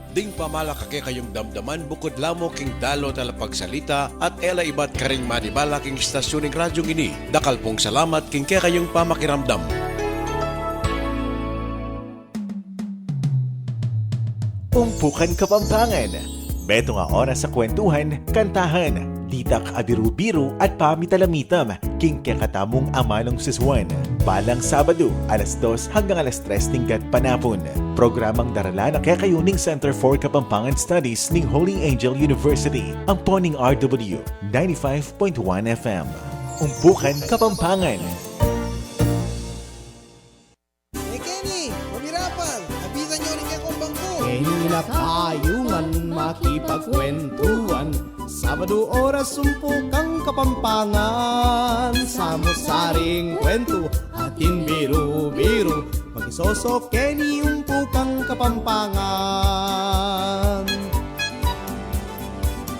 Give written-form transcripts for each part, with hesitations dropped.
Ding pamalakake kayong damdaman bukod lamo king dalo tala pagsalita at ela ibat karing madibala king istasyoning radyong ini. Dakal pong salamat king kayong pamakiramdam. Umpukan Kapampangan. Beto nga oras sa kwentuhan, kantahan, ditak abiru-biru at pamitalamitam king kakatamong amanong siswan. Balang Sabado, alas 2 hanggang alas 3 tingkat panapon. Programang darala na kakayuning Center for Kapampangan Studies ng Holy Angel University, ang Poning RW 95.1 FM. Umpukan Kapampangan. Kenny, mamirapan! Habitan nyo rin akong bangko! Kanina tayo man makipagkwentuhan, Sabado oras sumpukang Kapampangan. Samo-saring kwento atin biru-biru, mag-isosok Kenny umpukang Kapampangan.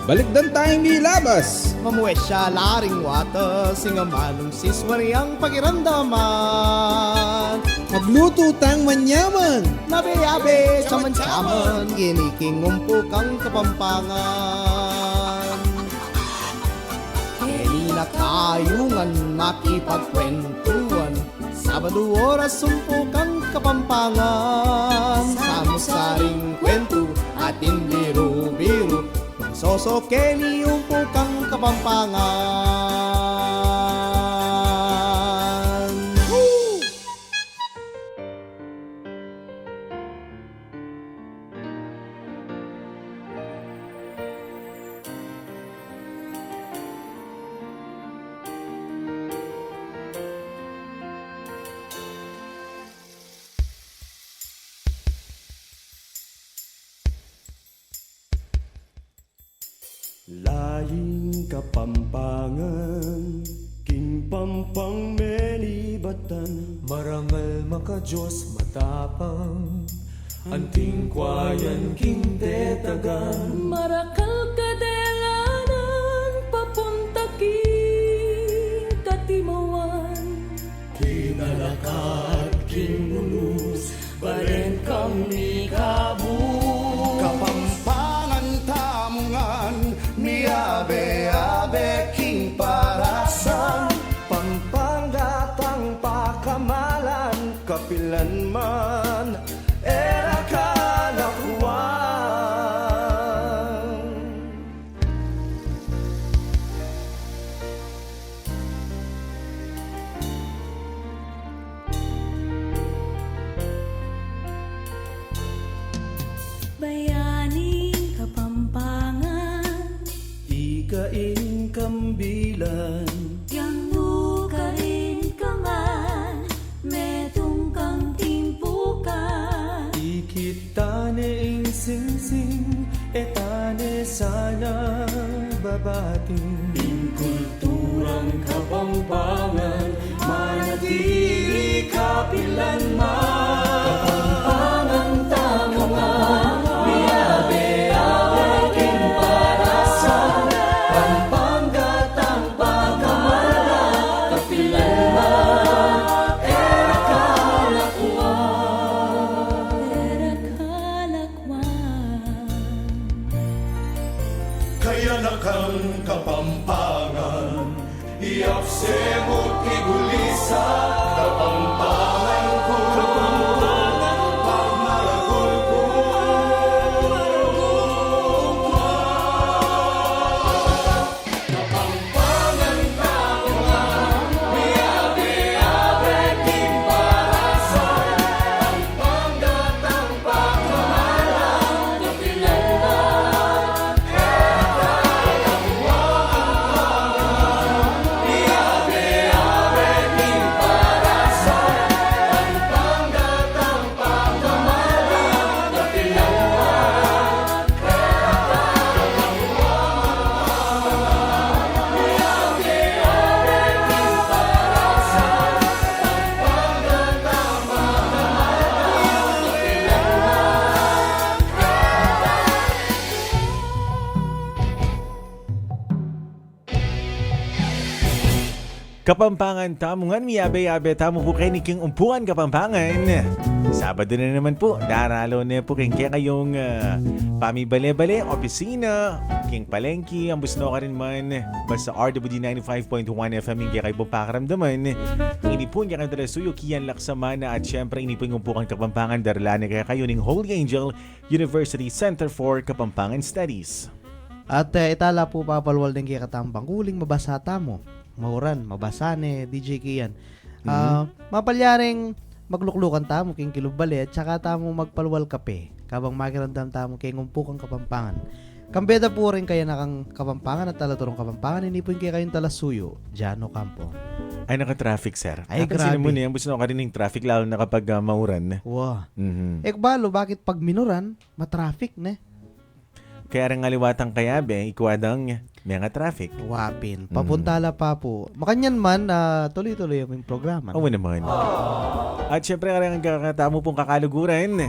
Balikdan tayong nilabas! Mamuwi siya laring wata, singamanong siswari ang pakiramdaman. Magluto tang manyaman! Nabe-abe, saman-saman, giniking umpukang Kapampangan. Kanina kayungan makipagkwentuhan, Sabado oras sumpukang Kapampangan. Samo-saring kwento atin biru-biru, Soso Kenny umpukang Kapampangan. Woo! Laing Kapampangan, king pampang menibatan, Marangal maka Diyos matapang, anting kwayan king tetagan. Marakal kadelanan, papunta king katimawan. Kinalakat king ulus, baren kami kabus. Kapampangan tamungan, miabe-abe king parasan, pangpanggatang pakamalan, kapilan man, era kalakuan. Bayaning Kapampangan, Ikain kambilan, yang mukain kaman, metong kang timpukan. ikitane ing singsing, etane sana babating. Ing kulturang Kapampangan, manatili kapilan man. Kapampangan tamungan, miabe-abe king parasan, pampanggatang pakamalan, kapilan man, era kalakuan. Era kalakwan. Kaya na kang Kapampangan, iapsemot igulisa, Kapampangan ko, pagmaragol ko. Kapampangan tamungan, miabe-abe king parasan, pampanggatang pakamalan, kapilan man, era kalakuan. Kapampangan tamungan, miyabe-yabe tamo po kayo ni King Umpuan Kapampangan. Sabado na naman po, daralo na po kayong pamibale-bale, opisina, King Palengki, ang busno ka rin man, basta RWD 95.1 FM yung kaya kayo pakaramdaman. Inipon kaya kayo suyo, kiyan laksamana at syempre inipon yung Umpuan Kapampangan, darala na kaya kayo ng Holy Angel University Center for Kapampangan Studies. At itala po papalwal din kaya katambang kuling mabasa tamo. Mauran, mabasane, DJ Kian. Mapalyaring magluklukan tamo king kilubali at saka tamo magpalwal kape. Kabang makirandam tamo king Umpukang Kapampangan. Kambeda po rin kaya nakang Kapampangan at talaturong Kapampangan. Hindi po kaya kayong talasuyo. Jano Campo. Ay, naka-traffic, sir. Ay, Napansin grabe. mo na yan, gusto ka rin ng traffic, lalo na kapag mauran. Wow. Mhm. Balo, bakit pag minuran, matraffic ne? Kaya rin ngaliwatang kayabe, ikwadang mga traffic. Wapin. Papuntala pa po. Makanyan man, tuloy-tuloy yung programa. Oo naman. At syempre, karang kakatamo pong kakaluguran.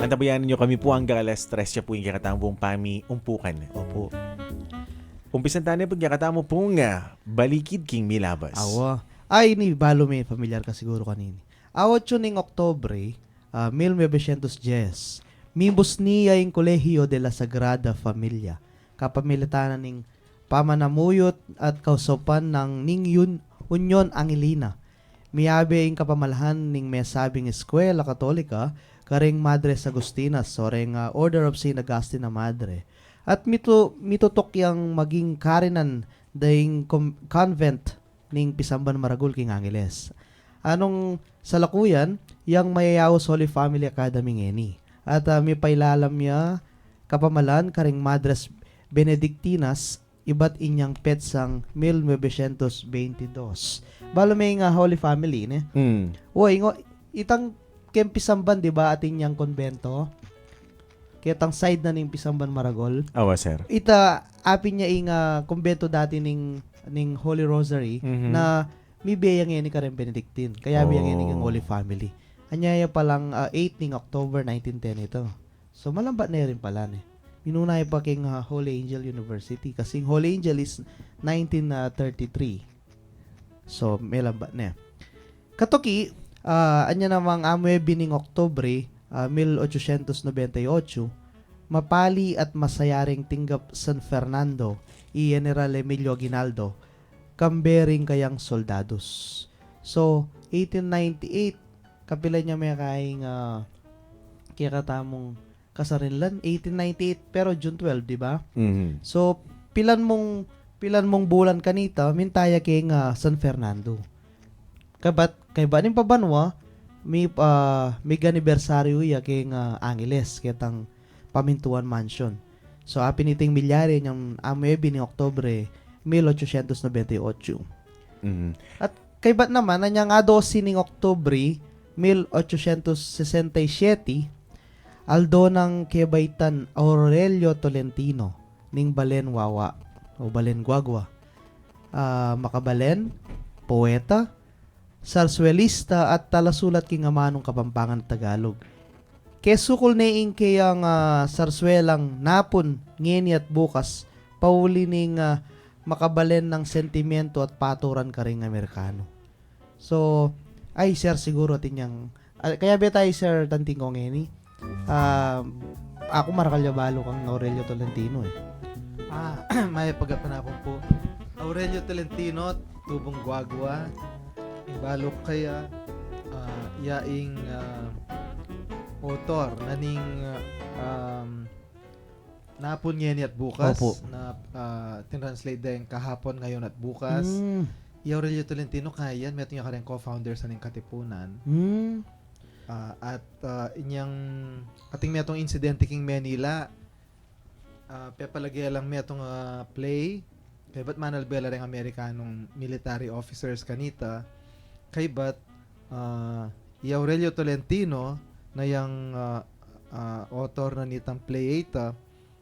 Antabayanan nyo kami po hanggang alas 3 siya po yung kakatamo pong Umpukan. Opo. Umpisan tayo po yung kakatamo pong Balikid King Milabas. Awa. Ay, ni balo may familiar ka siguro kanini. Awat yun ng Oktobre, 1910, mibus niya yung Kolehiyo de la Sagrada Familia. Kapamilitanan ng pamanamuyot at kausopan ng Union Angelina. Miyabe yung kapamalahan ng mesabing eskwela katolika karing Madres Agustinas soreng Order of St. Augustine na Madre. At mitutok yung maging karinan daing convent ning Pisamban Maragul king Angeles. Anong salakuyan, yang Mayayawos Holy Family Academy ngeni. At may pailalam niya kapamalan karing Madres Benedictinas iba't inyang petsang 1922. Balo may nga Holy Family ne. Uy, itang Pisamban di ba ating yang konbento? Kitang side na ning Pisamban Maragol. Awa, sir. Ita apin niya ing kumbento dati ning Holy Rosary na may biyang yan ni Karen Benedictine. Kaya biyang yan ng Holy Family. Anyaya palang 8 ning October 1910 ito. So malambat na rin pala ni. Minunay pa king Holy Angel University kasi Holy Angel is 1933. So may lambat na. Katoki, anya namang amoy bining Oktobre 1898, mapali at masayaring tinggap San Fernando i General Emilio Aguinaldo, kambering kayang soldados. So, 1898, kapila niya may kaing kaya katamong kasarinlan, 1898, pero June 12, di ba? So, pilan mong bulan kanita, mintaya king San Fernando. Kay ba ning pabanwa, may anibersaryo ya king Angeles, kitang Pamintuan Mansion. So, apiniting milyari niyang amoebi ni Oktobre 1898. At kay ba't naman, nanyang 12 ning Oktobre 1867, aldo ng kebaitan Aurelio Tolentino ning Balenwawa o Balenguagua. Makabalen, poeta, sarsuelista at talasulat king amanong Kapampangan Tagalog. Kesukol na ing kayang sarswelang napon, ngeni at bukas, pauli ning makabalen ng sentimento at paturan ka ring Amerikano. So, ay sir siguro tinyang, kaya ba tayo sir tanting ko ngeni? Ako marakalyabalo kang Aurelio Tolentino eh. May pagkapanapon po. Aurelio Tolentino, tubong guagwa, ibalok kaya, yaing author naning napon ngeni at bukas. Opo. Na tinranslate din kahapon, ngayon at bukas. Aurelio Tolentino kaya yan, meron niya ka rin co-founder sa ning Katipunan. At inyang ating metong insidente king Manila, pepalagay lang metong play kay ba't manalbela rin Amerikanong military officers kanita kay ba't Aurelio Tolentino na yung author na nitang play ita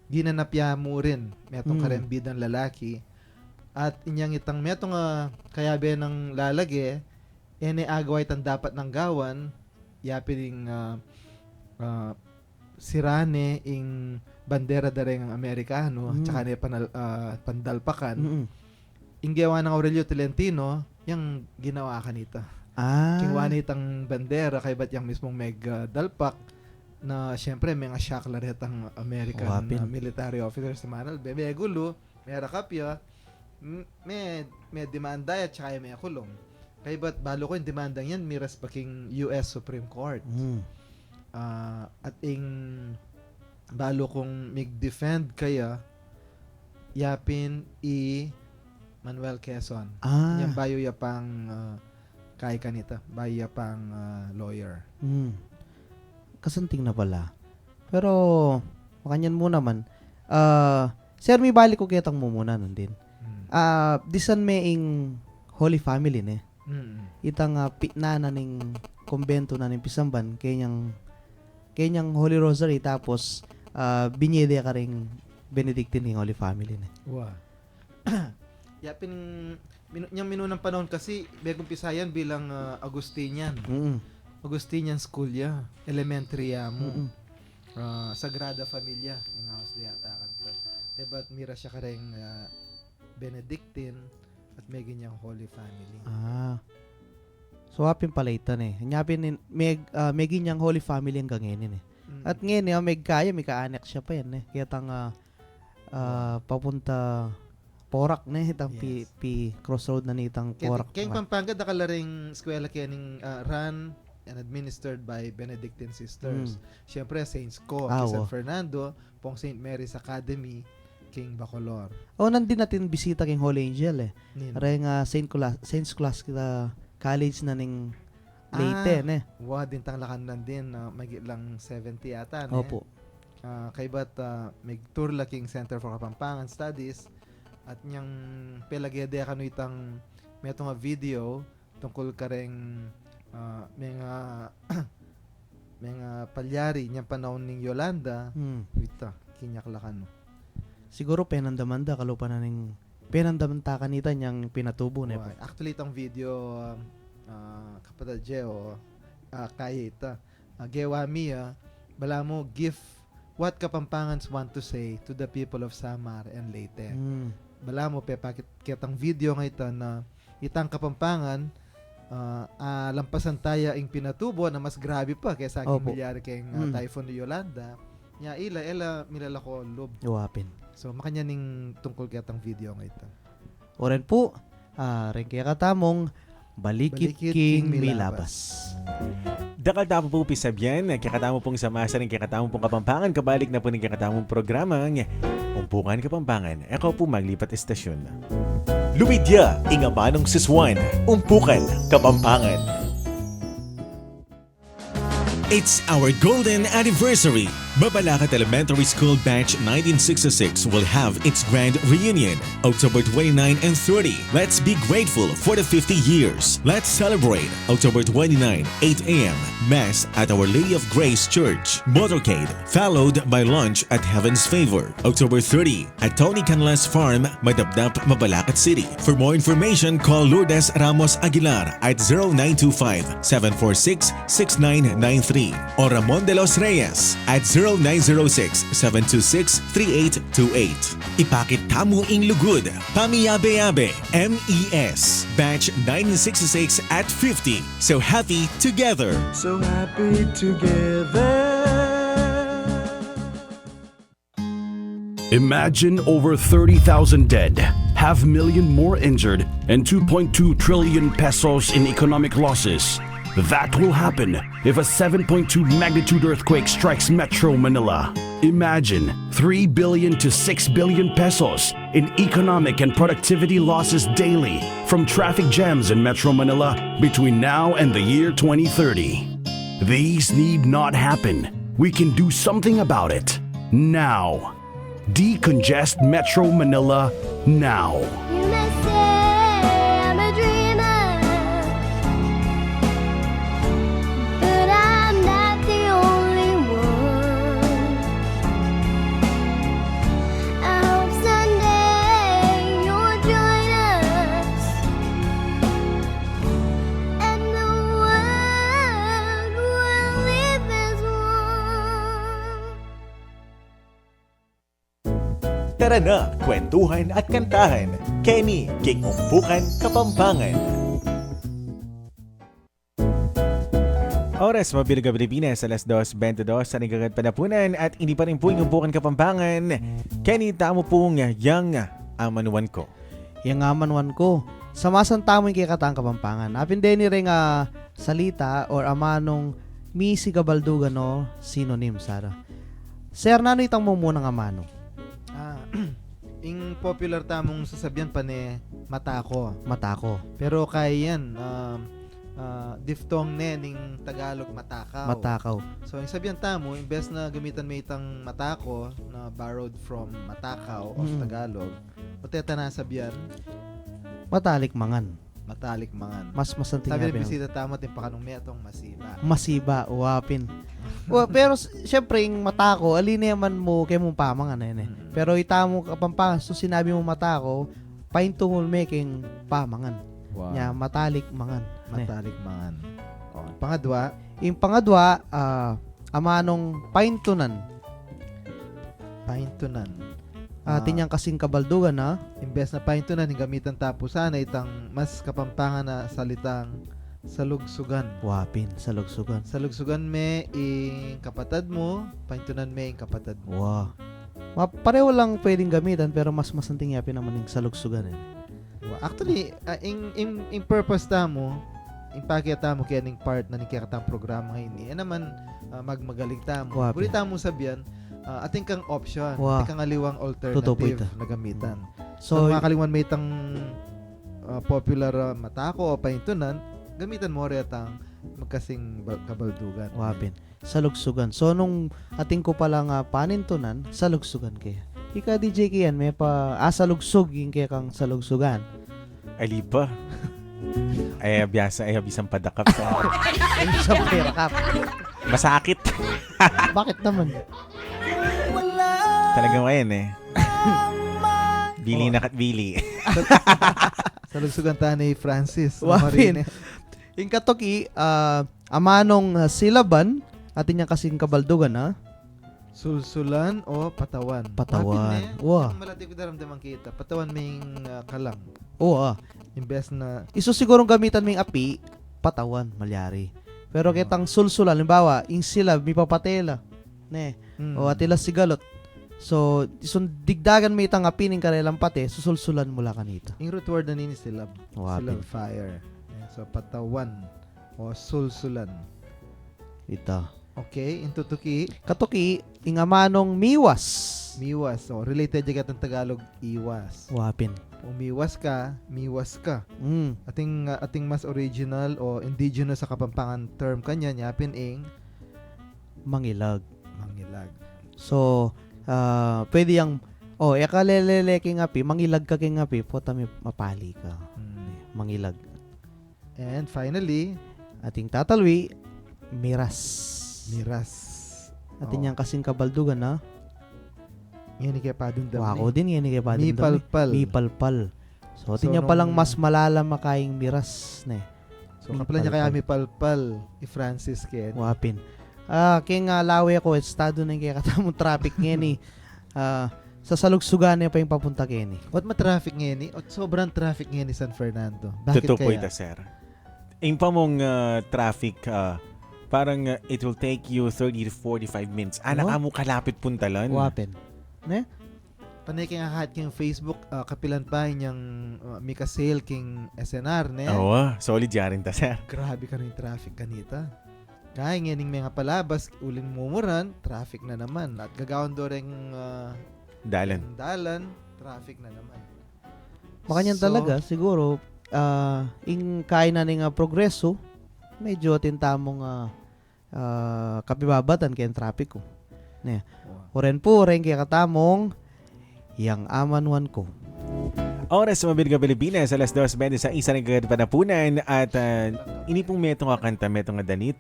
ginanapya mo rin metong karembidang lalaki at inyang itang metong kayabe ng lalagi ene agaway tan dapat ng gawan yapin sirane ing bandera dareng ang Amerikano tsaka ni pandalpakan yung gawa ng Aurelio Tolentino, yung ginawa kanita. Kingwa nitang bandera, kay ba't yung mismong dalpak, na siyempre may nga shaklar ang American military officers sa Manal. May gulo, may rakapya, may demanda at saka may kulong. Kaya ba't balo ko yung demandang yan, miras baking US Supreme Court. At ing balo kong mig-defend kaya yapin Manuel Quezon. Yung bayo ya pang kay kanita, bayo ya pang lawyer. Kasanting na pala. Pero makanyan mo naman. Sir, may balik ko kitang mo muna nun din. Disan may ing Holy Family ne. Itang pitnana ning kumbento na ning Pisamban kanyang Holy Rosary tapos binyede ka ring Benedictine ning Holy Family ne. Wow. Yapin yung minunang panahon kasi begong pisayan bilang Agustinian. Agustinian school ya, elementary ya mo. Sagrada Familia yung house di ata kanto. Diba't mira siya kareng Benedictine at may ganyang Holy Family. So apin pala ito eh. Nyapin may ganyang Holy Family ang gangenin eh. At ngayon may ka-annex siya pa yan eh. Kaya tang papunta Porac na itang crossroad na nitang Porac. Kaya Pampanga nakalaring eskwela kaya ning run and administered by Benedictine Sisters. Siyempre Saints Co, San Fernando, pong St. Mary's Academy, King Bacolor. Nandin natin bisita king Holy Angel eh. Ring Saint Scholastica College na ning Leyte ne. Din tang lakanan din may lang 70 ata ne. Opo. Kay ba't may tour la king Center for Kapampangan Studies at niyang pelagede kanu itang may nga video tungkol kareng mga palyari niyang panahon ning Yolanda. Wita kinyaklakan. Siguro penandamanda kalupa na ning penandamanta kanita niyang pinatubo ne. Actually itong video kapatid Jeo kaya ita gewami bala mo give what Kapampangans want to say to the people of Samar and Leyte. Bala mo pakit kitang video nga ita na itang Kapampangan lampasan taya ing pinatubo na mas grabe pa kaysa aking milyari kayong typhoon ni Yolanda. Nya ila milala ko lob. Iwapin. So makanya ning tungkol kitang video nga ita. Oren po, rin kaya katamong Balikit King Milabas. Dakal tapo po pisabyan, kakatamo pong samasa ng kakatamo pong Kapampangan, kabalik na po ng kakatamong programang Umpukan Kapampangan. Ikaw po maglipat estasyon. Lumidya, ingamanong siswan, Umpukan Kapampangan. It's our golden anniversary. Babalacat Elementary School Batch 1966 will have its grand reunion October 29 and 30. Let's be grateful for the 50 years. Let's celebrate October 29, 8 a.m. Mass at Our Lady of Grace Church, Motorcade, followed by lunch at Heaven's Favor. October 30 at Tony Canlas Farm, Madabdap, Mabalacat City. For more information, call Lourdes Ramos Aguilar at 0925-746-6993 or Ramon de los Reyes at 0906-726-3828. Ipakit tamo ing lugod, Pamiyabe-yabe, MES, Batch 1966 at 50. So happy together! So happy together. Imagine over 30,000 dead, half million more injured, and 2.2 trillion pesos in economic losses. That will happen if a 7.2 magnitude earthquake strikes Metro Manila. Imagine 3 billion to 6 billion pesos in economic and productivity losses daily from traffic jams in Metro Manila between now and the year 2030. These need not happen. We can do something about it now. Decongest Metro Manila now. You may say I'm a dreamer, but I'm not the only one. I hope someday you'll join us, and the world will live as one. Tara na, kwentuhan at kantahan. Kenny, King Umpukan, Kapampangan. Oras, mabilang ka Pilipinas, alas 2:22 sa nagagad panapunan at hindi pa rin po yung Umpukan Kapampangan. Kenny, tamo pong yang amanuan ko. Yang amanuan ko. Samasan tamo yung kikatang Kapampangan. Apin din rin salita or amanong misi kabaldugan no synonym, Sara. Sir, nano itang mo munang amano? Ing popular tamong sasabihan pa ni matako. Matako. Pero kaya yan, diphthong ne ning Tagalog matakaw. Matakaw. So, yung sabihan tamo, imbes na gamitan may itang matako na borrowed from matakaw of Tagalog, o teta na sabihan, Matalik mangan. matalik mangan. Mas masanting Sabi ng bisita tamo, timpakanong metong masiba. Masiba, wapin. Pero syempre, yung matako, alin naman mo kay mong pamangan na yun eh. Pero itamo Kapampangan, so sinabi mo matako, paintungol making pamangan. Wow. Nya, matalik mangan. Matalik mangan. O, pangadwa, Yung pangadwa, amanong paintunan. pahintunan. Tinyang kasing kabaldugan na. Imbes na pahintunan, yung gamitan tapo sana itang mas Kapampangan na salitang salugsugan. Wapin, sa lugsugan. Salugsugan me ing kapatad mo, pahintunan me ing kapatad mo. Wow. Pareho lang pwedeng gamitan pero mas masanting yapin naman yung sa lugsugan eh. Actually, in purpose tamo, in pakita mo kaya ning part na nikikatang programa ngayon. Naman magmagaling tamo. Wapi. Guli tamo sabihan, ating kang option, Wow. ating kang aliwang Totoo po alternative ito. na gamitan. So, So, makakaliwan may itang popular matako o pahintunan, gamitan mo rin atang magkasing kabaldugan. wapin. Sa lugsugan. So, nung ating ko palang panintunan, sa lugsugan kaya. Ika DJ Kian, may sa lugsug, yung kaya kang sa lugsugan. Alipa. Ay, abiyasa, ay abisang padakap sa Sa pera kap. masakit. Bakit naman? Talagang ngayon eh. Bili na kat bili. Sa lugsugan ta ni Francis Wapin. Marine. Yung katoki, amanong silaban, atin niya kasing kabaldugan ha. Sulsulan o patawan. Patawan. Wapin, Wow. malati ko daramdaman kita. Patawan may kalang. Oo Imbes na Iso sigurong gamitan ming api, patawan, malyari. Pero kitang sulsulan, halimbawa, yung silab, may papatela. Ne. O atila sigalot. So, isun digdagan may itang api ng karelang pate, susulsulan mula kanito. yung root word na nini silab. Wapin. Silab fire. So patawan o sulsulan. Ito. Okay, in tutuki, Katoki, ing amanong miwas. miwas. So related yung katang Tagalog, iwas. Wapin. Umiwas ka, miwas ka. Mm. Ating mas original o indigenous sa Kapampangan term kanya yapin ing Mangilag. mangilag. So, pwede yung, yakalelele king api, mangilag ka king api, po tami mapali ka. Mangilag. And finally, Ating tatalwi, miras. miras. Atin yang kasing kabaldugan na. Yan kaya padundam. Wako din yan kay padin. Mipalpal. Mipalpal. So, So, atin niya palang nung- mas malalam makaing miras ne. So kapala niya kaya mipalpal i Francis Ken. Wapin. King lawe ko estado na kaya katamong traffic ngayon sa salugsugan niya pa yung papunta kini. What ma-traffic ngayon ni? O sobrang traffic ngayon ni San Fernando. Bakit Totoo po kaya? ito, sir. Yung pa mong traffic, parang it will take you 30 to 45 minutes. Anak Oh? mo kalapit puntalan. Wapin. Ne? Panay kaya kahat king Facebook, kapilan pa niyang Mika Sale king SNR, ne? Oo, solid yarin ta, sir. Grabe ka rin traffic kanita. Kaya ngayon mga palabas, uling mumuran, traffic na naman. At gagawin do rin dalan, traffic na naman. Makanyan So, talaga, siguro, ing kain na nga progreso, medyo tintamong kapibabatan kaya traffic ko. Ne. Oren po, rin kaya katamong, yang amanuan ko. Oras sa Mabiliga Pilipinas, alas 2:20 sa isa ng panapunan at ini pong metong kakanta, metong danit.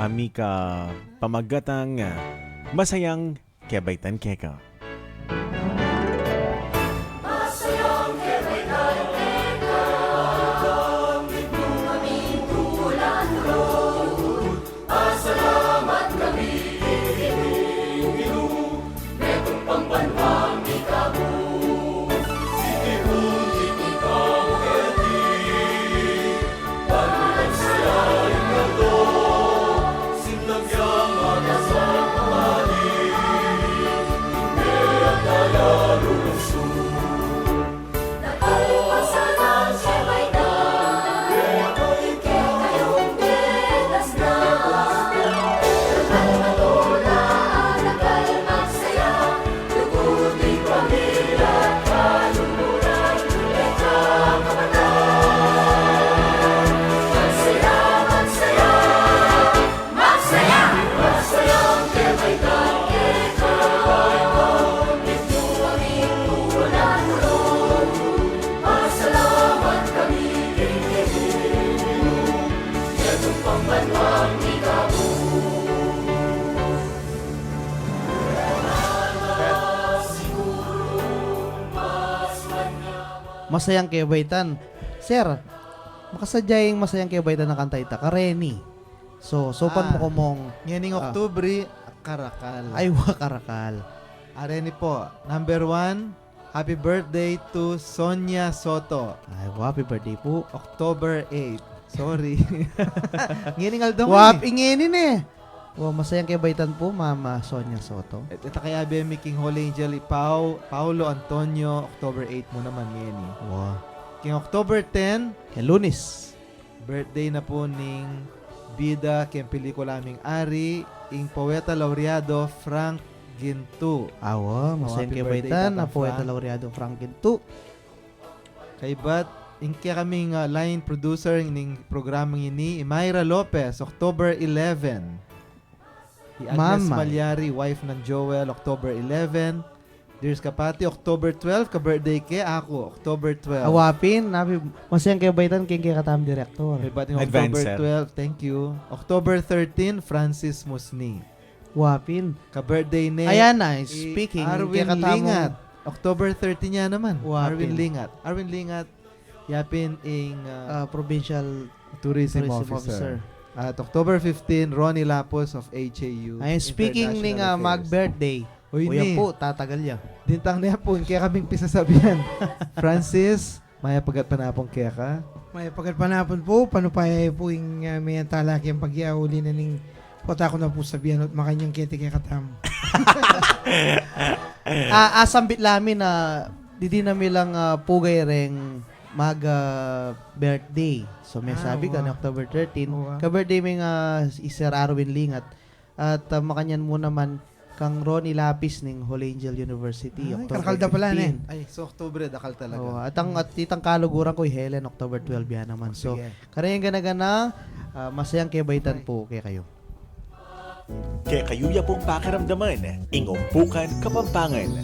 Amika pamagatang masayang kebaitan keka. Pasalamat kami, Inu, metong pambanhang ikaw. masayang kebaitan. Sir, makasadyay masayang kebaitan na kanta ita, kareni. So, sopan mo ko mong, Nganing Oktubre, Karakal. ay wakarakal. Areni po. Number 1, happy birthday to Sonia Soto. Ay, happy birthday po. October 8. Sorry. Nganing Aldong. Wap, inginin eh. Wow, masayang kebaitan po, Mama Sonia Soto. Ito kaya Bemi King Holy Angel Paulo Antonio, October 8 mo naman ngeni. Wow. King October 10, Lunes. birthday na po ning bida king pelikula aming ari, ing poeta laureado Frank Gintu. Awa, masayang happy birthday, kebaitan na Tata poeta Frank. laureado Franklin Tu. Kay Bat, ing kaya kaming line producer ning programang ini, Mayra Lopez, October 11. Si Agnes Mama. Malyari, wife ng Joel, October 11. Dears Kapati, October 12, ka-birthday ke ako, October 12. Awapin, nabi, masayang kebaitan king kay katam director. Kay Bat, ing Advance, October sir. 12, thank you. October 13, Francis Musni. Wapin. Ka-birthday ni Ayan na, speaking, Arwin kay katamo. Lingat. October 13 niya naman. Wapin. Arwin Lingat. Yapin ing Provincial tourism, Tourism officer. At October 15, Ronnie Lapos of HAU. Ay, speaking ning International Affairs. mag-birthday, Uy, Kuya ni. po, tatagal ya. Dintang niya po, kaya kaming pisasabihan. Francis, maya pagat panapong kaya ka. May pagkalpanapon po, panupaya po yung may talaki ang pagyauli na ning pota ko na po sabihan at makanyang kete kay katam. Asambit lamin na didi na milang pugay reng mag birthday. So may sabi ka wow. na October 13, Wow. ka-birthday may nga Sir Arwin Lingat. At makanyan mo naman kang Ronnie Lapis ning Holy Angel University, Ay, October karkalda pala 15. Ay, so October, dakal talaga. At itang kaluguran ko Helen, October 12 yan naman. So, Sige. karayang gana-gana, masayang kebaitan po kay kayo. Kaya kayuya pong pakiramdaman, ingumpukan Kapampangan.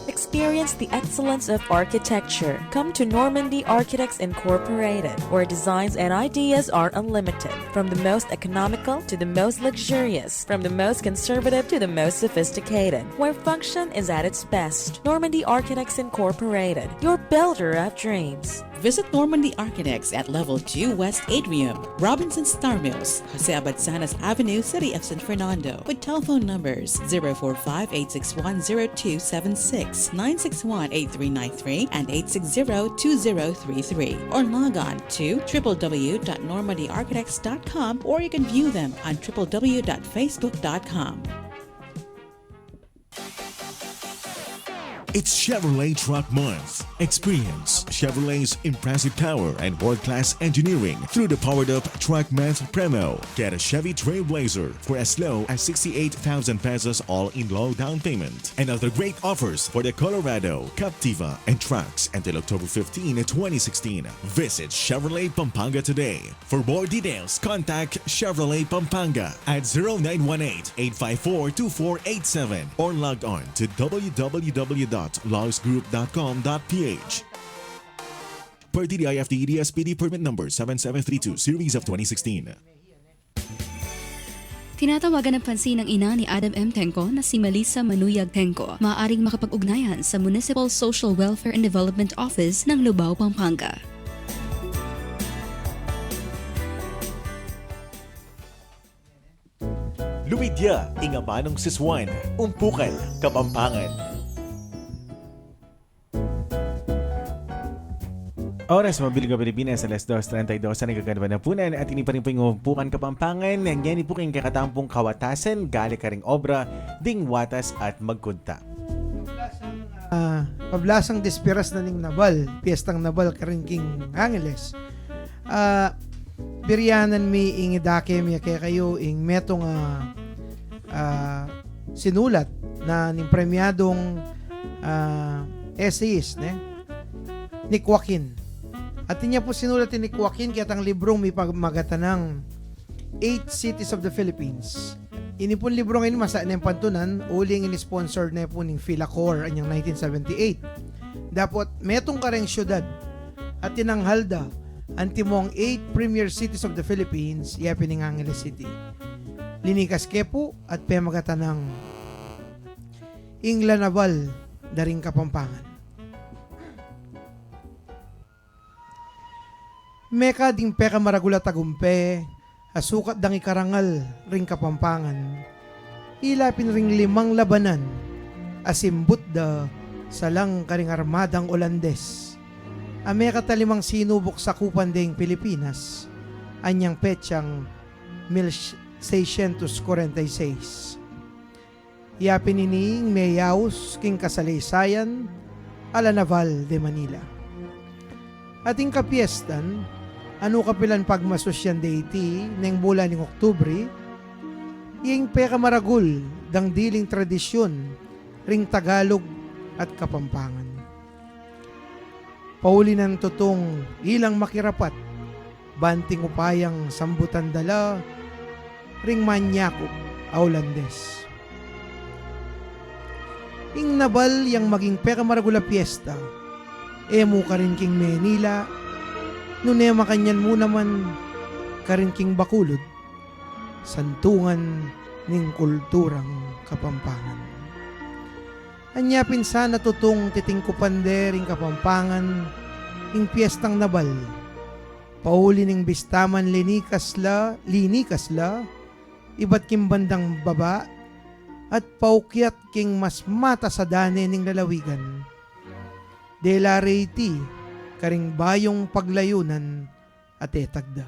Experience the excellence of architecture. Come to Normandy Architects Incorporated, where designs and ideas are unlimited. From the most economical to the most luxurious, from the most conservative to the most sophisticated, where function is at its best. Normandy Architects Incorporated, your builder of dreams. Visit Normandy Architects at Level 2 West Atrium, Robinson Star Mills, Jose Abadsanas Avenue, City of San Fernando, with telephone numbers 045-861-0276, 961-8393, and 860-2033, or log on to www.normandyarchitects.com, or you can view them on www.facebook.com. It's Chevrolet Truck Month. Experience Chevrolet's impressive power and world-class engineering through the powered-up Truck Month promo. Get a Chevy Trailblazer for as low as 68,000 pesos all-in low down payment. And other great offers for the Colorado, Captiva, and trucks until October 15, 2016. Visit Chevrolet Pampanga today. For more details, contact Chevrolet Pampanga at 0918-854-2487 or log on to www.logsgroup.com.ph. Per TDIFD SPD permit number 7732 series of 2016. Tinatawagan ng pansin ng ina ni Adam M. Tenco na si Melissa Manuyag Tenco. Maaaring makapag-ugnayan sa Municipal Social Welfare and Development Office ng Lubao, Pampanga. Lumidya, Ingamanong Siswan, Umpukan, Kapampangan. Oras, mabiling ka Pilipinas, alas 2:32 na nagaganapan na punan at ini pa rin po yung Umpukan Kapampangan. Yan po kayong kakatampong kawatasan, gali ka ring obra, ding watas at magkunta. Pablasang despiras na ning nabal, piyestang nabal karingking Angeles. Biryanan mi ing idake mi kaya kayo ing metong sinulat na ning premyadong essayist ni Joaquin. At niya po sinulat ni Joaquin kaya tang librong may pagmagatan ng 8 Cities of the Philippines. Ini po libro ngayon masa na yung pantunan, uling ini-sponsored na po ng Philacor anyang 1978. Dapat metong kareng syudad at tinanghalda antimong 8 premier cities of the Philippines, yapin ng Angeles City. Linikas kepo at pemagatan ng ing Lanabal daring Kapampangan. Meka ding peka maragula tagumpe, asukat dang ikarangal ring Kapampangan. Ilapin ring 5 labanan, asimbut da salang karing armadang Olandes. Ameka talimang sinubok sa kupandeng Pilipinas, anyang petsang 1646. Yapin ining Mayaus king kasalaysayan ala Naval de Manila. Ating kapiestan, ano kapilan pagmasosyan deiti neng bulan ng Oktubre, iyeng peka maragul dang diling tradisyon ring Tagalog at Kapampangan. Pauli ng tutong ilang makirapat, banting upayang sambutan dala, ring manyakop Aulandes. Ing Nabal yang maging peka maragula piyesta, emo ka rin king Manila, nunema kanyan mo naman ka rin king Bakulod, santungan ning kulturang Kapampangan. Anya pinsan na tutong titingkupande ring Kapampangan, ing piyestang Nabal, pauli ning bistaman linikas la, iba't king bandang baba, at paukyat king mas mata sa dane ning lalawigan. De la reiti, karing bayong paglayunan at etagda.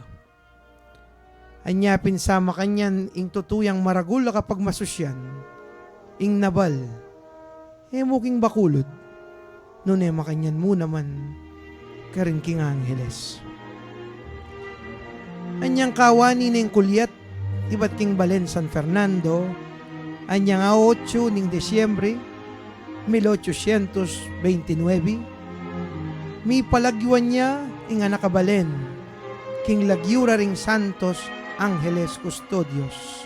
Anya pinsama kanyan ing tutuyang maragul kapag masusyan, ing Nabal, muking Bakulod, nunema kanyan mo naman, karing king Angeles. Anyang kawani ning kulyat, iba't king Balen San Fernando, anyang 8 ning Desyembre, 1829, mi palagyuan niya ing anakabalen, king lagyura ring Santos Angeles Custodios,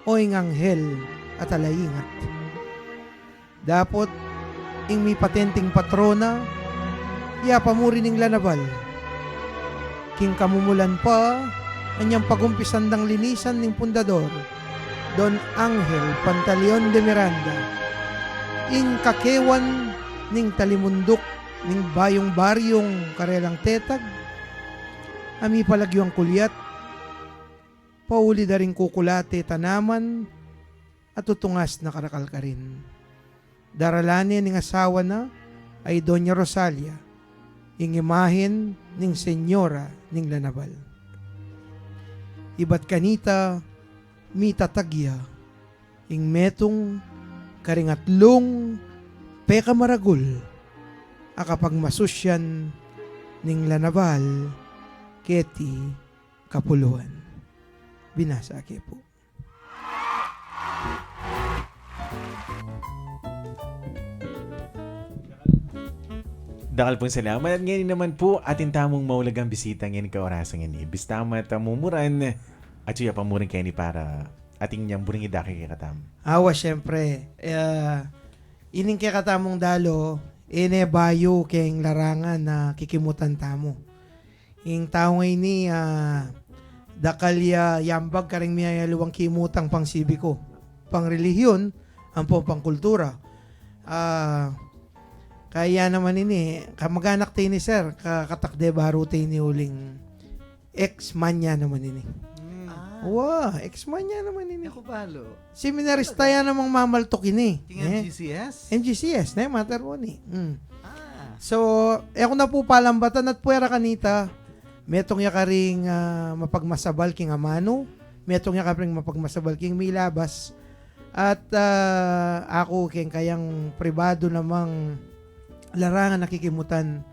o ing Anghel at alaingat. Dapot, ing mi patenting patrona, yapa mo rin ing Lanabal, king kamumulan pa, anyang pagumpisandang linisan ning pundador, Don Angel Pantaleon de Miranda, ing kakewan ning talimundok ning bayong baryong Karelang Tetag, ami palagyong kulyat, pauli da ring kukulate tanaman, at tutungas na karakal ka rin. Daralani ning asawa na ay Doña Rosalia, ing imahen ning Senyora ning Lanabal. Iba't kanita, mi tatagya, ing metong karingatlong peka maragul, akapag masusyan ning Lanabal, keti kapuluan. Binasa ke po. Dakal pong salamat. At ngayon naman po, atin tamong maulagang bisita ngayon kaorasang ini. Bistama tamumuran at suya pamurin kayo ni para ating niyang buring idaki kakatam. Awa, syempre. Ining kakatamong dalo, bayo keng larangan na kikimutan tamo. Ing tao ngayon ni dakalya yambag karing miyaya luwang kimutang pang sibiko, pang relihiyon, ang pang kultura. Kaya naman ini, kamag-anak tayo ni sir, kakatakde baro tayo ni uling ex-manya naman ini. Wow, ex-manya naman ini. Ako balo. Seminarista yan namang mamaltok ini. Ting MGCS? MGCS, na matter mo ni. So, ako na po palambatan at puwera kanita, metong yakaring mapagmasabal king amano, metong yakaring mapagmasabal king milabas, at ako king kayang pribado namang larangan nakikimutan,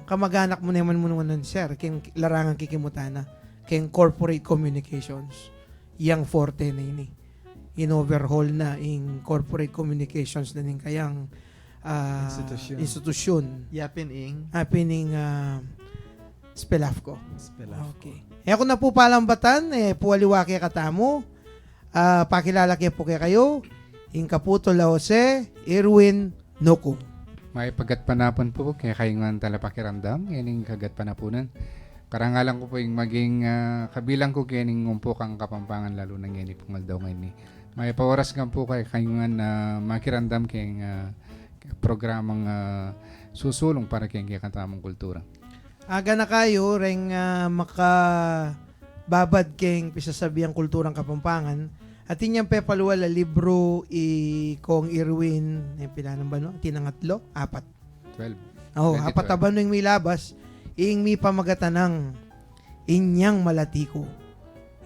kamag-anak mo naman mo nun, sir, king larangan kikimutana, king corporate communications, yang forte na ini. In-overhaul na in corporate communications na ning kayang institusyon. Yapin ing? Yapin ing Spelafco. Okay. Ako na po palambatan, puwaliwake katamo, pakilalaki po kayo, ing Kaputo La Jose, Erwin Noko. May pagat panapon po, kaya kayo nga talapakiramdam, yan yung kagat panapunan. Karangalan ko po yung maging kabilang ko kaya yung umpok ang Kapampangan, lalo na ngayon pong aldaw ngayon ni May paoras nga po kayo nga makirandam kayong programang susulong para kayong katamong kultura. Aga na kayo, ring makababad keng pisasabihang kulturang Kapampangan. At inyang pepaluwal libro kong Irwin, pinanan ba no? Tinangatlo? 4. 12. Oh, 2012. 4 abano yung may labas, ing may pamagatanang inyang malatiko.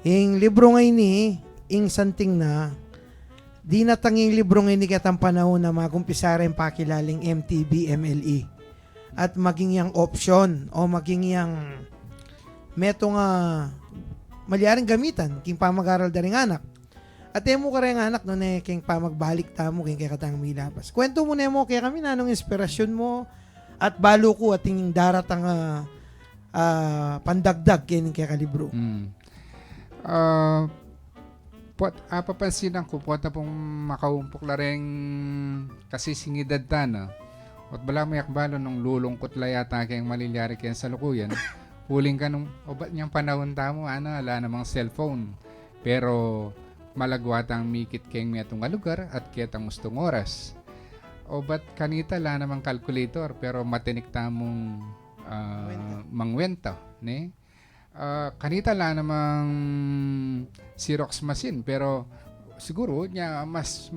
Ing libro ngayon ing santing na, di natanging libro ngayon ni katang panahon na magumpisara yung pakilaling MTB, MLE. At maging yang option o maging yang meto nga malyaring gamitan king pamag-aral da ring anak. At mo ka rin anak no king pamagbalik tamo king kay katang may labas. Kwento mo mo kay kami na anong inspirasyon mo at balo ko ating daratang pandagdag king kay kalibro. Papansinan ko po na pong makaumpok la rin kasi singidad na. At bala may akbalo nung lulungkot la yata kayong malilyari kayo sa lukuyan. Huling ka nung, ba't niyang panahon tamo, ala namang cellphone. Pero malagwatang mikit kayong metong lugar at kitang gustong oras. O ba't kanita la namang calculator pero matinik tamong mangwento. Ne? Kanita la namang Xerox machine pero siguro niya mas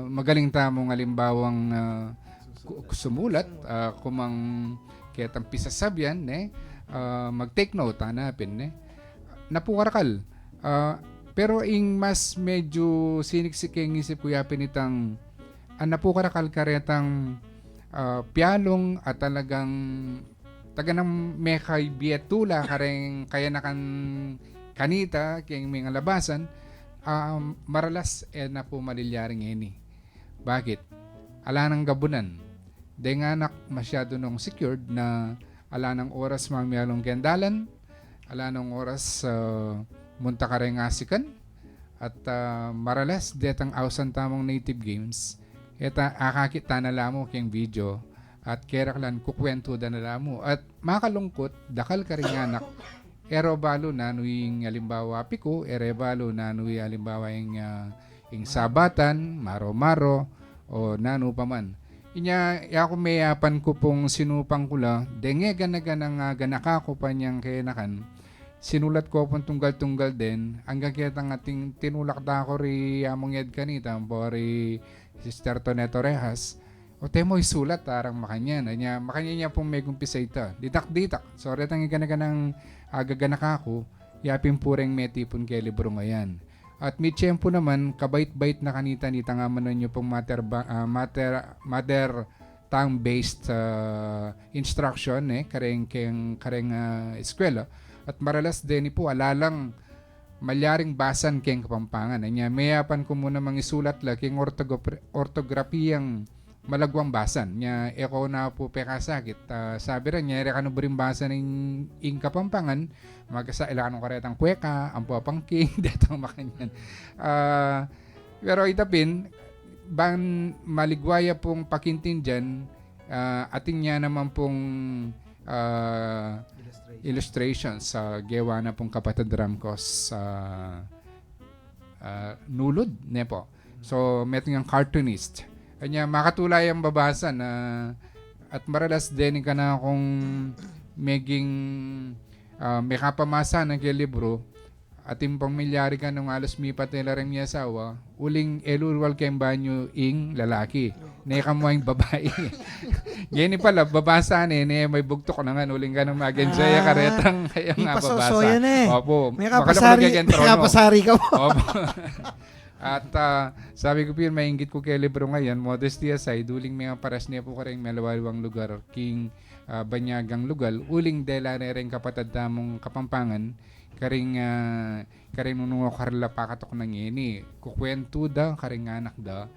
magaling tamong alimbawang sumulat kumang kitang pisasabyan mag-take note hanapin napukarakal pero ing mas medyo siniksik yung isip ko yapin itang napukarakal karetang piyalong at talagang taga ng mekay bietula kareng kaya nakan kanita kayong mga labasan maralas na po malilyaring ini. Bakit? Ala ng gabunan. Dahil nga anak masyado nung secured na ala ng oras mamiyalong kendalan, ala ng oras munta ka rin asikan, at maralas detang ausan tamang native games, eta akakita na lamo keng video, at keraklan kukwento da na lamo, at makalungkot, dakal ka rin anak, erobalo na nuing alimbawa piko, erebalo na nuing alimbawa yung sabatan, maro-maro, o nano pa man. Inya, ako mayapan ko pong sinupang kula, denge ganaganang ganaka ko pa niyang kainakan. Sinulat ko pong tunggal-tunggal din, hanggang kitang ating tinulak da ko ri among yad kanita, po ri Sister Toneto Rejas, o temo isulat, tarang makanyan. Makanya niya pong may gumpisa ita. Ditak-ditak. So, retang ganaganang agaganaka ko, yapin pureng metipon kay libro ngayon. At may tiyempo naman, kabait-bait na kanita-nita nga man nyo pong mother tongue-based instruction, kareng eskwela. At maralas din po, alalang malyaring basan keng Kapampangan. Mayapan ko muna mangisulat la keng ortografiyang malagwang basan. Eko na po pekasakit. Sabi rin niya, ere ka no basan ng Kapampangan, magasa ilan ng karetang kweka, ang papangking, detang makanyan. Pero itapin, bang maligwaya pong pakintin dyan, ating niya naman pong illustrations sa gewa na pong kapatid Ramcos nulod, ne po. So, meron yung cartoonist. Kanya, makatulay ang babasa na at maralas din ka na kung meging may kapamasa ng libro at yung pamilyari ka nung alas mipat nila rin niya asawa, uling elurwal kayong banyo ing lalaki. Neka mo yung babae. Gini pala, babasa may bugtok na nga, uling ka nung mag-enjoy karetang kaya nga babasa. Opo. May kapasari ka mo. Opo. At sabi ko po yun, maingit ko kay libro ngayon, modesty aside, uling mga paras niya po ka rin malawalwang lugar, king banyagang lugar, uling dela na rin kapatid mong Kapampangan, karing nung karla pakatok ng ini, kukwento da, karing anak da,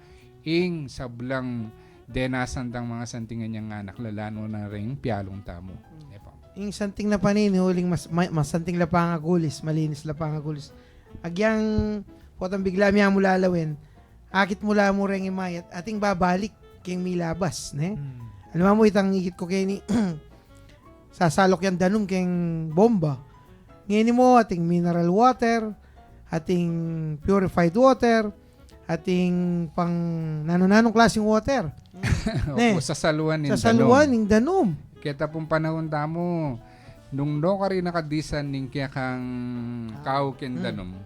ing sablang denasan dang mga santingan niyang anak, lalano na rin piyalong tamo. Ing santing na panini, huling mas santing lapangagulis, malinis lapangagulis. Agyang potang bigla miya mo lalawin, akit mula mo rin imayat, ating babalik keng milabas, ne? Alam mo, itang ikit ko kay ni sasalok yan danong keng bomba. Ngayon mo, ating mineral water, ating purified water, ating pang nanong klaseng water. Opo, sasaluan ning Sasaluan ning danom. Kita pong panahon tamo, nung no ka rin nakadisan ning kaya kang kao ken danom,